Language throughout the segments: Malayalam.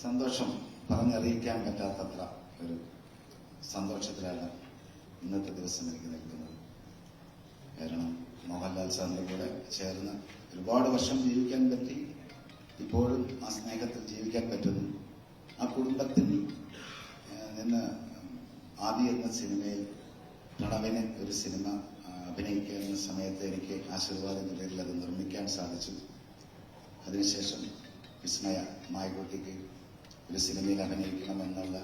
സന്തോഷം പറഞ്ഞറിയിക്കാൻ പറ്റാത്തത്ര ഒരു സന്തോഷത്തിലാണ് ഇന്നത്തെ ദിവസം എനിക്ക് നിൽക്കുന്നത്. കാരണം മോഹൻലാൽ സാറിന്റെ കൂടെ ചേർന്ന് ഒരുപാട് വർഷം ജീവിക്കാൻ പറ്റി. ഇപ്പോഴും ആ സ്നേഹത്തിൽ ജീവിക്കാൻ പറ്റുന്നു. ആ കുടുംബത്തിൽ നിന്ന് ആദി എന്ന സിനിമയിൽ പ്രണവിന് ഒരു സിനിമ അഭിനയിക്കുന്ന സമയത്ത് എനിക്ക് ആശീർവാദം നിലയിൽ അത് നിർമ്മിക്കാൻ സാധിച്ചു. അതിനുശേഷം വിസ്മയ മായക്കുട്ടിക്ക് ഒരു സിനിമയിൽ അഭിനയിക്കണമെന്നുള്ള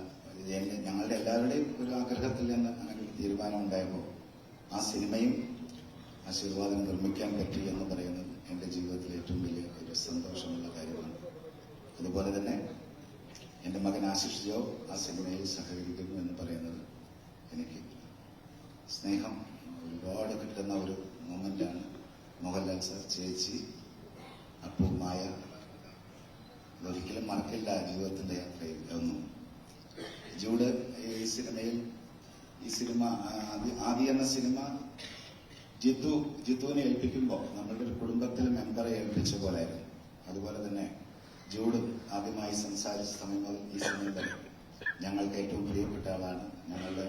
ഞങ്ങളുടെ എല്ലാവരുടെയും ഒരു ആഗ്രഹത്തിൽ നിന്ന് അങ്ങനെ തീരുമാനം ഉണ്ടായപ്പോൾ ആ സിനിമയും ആശീർവാദം നിർമ്മിക്കാൻ പറ്റി എന്ന് പറയുന്നത് എന്റെ ജീവിതത്തിലെ ഏറ്റവും വലിയ ഒരു സന്തോഷമുള്ള കാര്യമാണ്. അതുപോലെ തന്നെ എന്റെ മകൻ ആശിഷ് ജോ ആ സിനിമയിൽ സഹകരിക്കുന്നു എന്ന് പറയുന്നത് എനിക്ക് സ്നേഹം ഒരുപാട് കിട്ടുന്ന ഒരു മൊമെന്റാണ്. മോഹൻലാൽ സാർ, ചേച്ചി, അപ്പു, മായ, ഇതൊരിക്കലും മറക്കില്ല ജീവിതത്തിന്റെ യാത്രയിൽ ഒന്നും. ജൂഡ് ഈ സിനിമ ആദി എന്ന സിനിമ ജിത്തുവിനെ ഏൽപ്പിക്കുമ്പോൾ നമ്മളുടെ ഒരു കുടുംബത്തിലെ മെമ്പറെ ഏൽപ്പിച്ച പോലെയായിരുന്നു. അതുപോലെ തന്നെ ജൂഡും ആദ്യമായി സംസാരിച്ച സമയം മുതൽ ഈ സമയം വരെ ഞങ്ങൾക്ക് ഏറ്റവും പ്രിയപ്പെട്ട ആളാണ്. ഞങ്ങളുടെ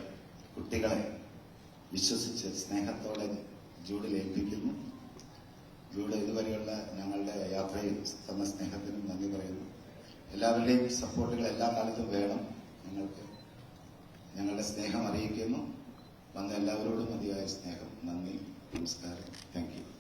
കുട്ടികളെ വിശ്വസിച്ച് സ്നേഹത്തോടെ ജൂഡിൽ ഏൽപ്പിക്കുന്നു. ജൂഡ് ഇതുവരെയുള്ള ഞങ്ങളുടെ യാത്രയിൽ തന്ന സ്നേഹത്തിനും നന്ദി പറയുന്നു. എല്ലാവരുടെയും സപ്പോർട്ടുകൾ എല്ലാ കാലത്തും വേണം. ഞങ്ങളുടെ സ്നേഹം അറിയിക്കുന്നു. വന്ന എല്ലാവരോടും മതിയായ സ്നേഹം. നന്ദി, നമസ്കാരം, താങ്ക് യു.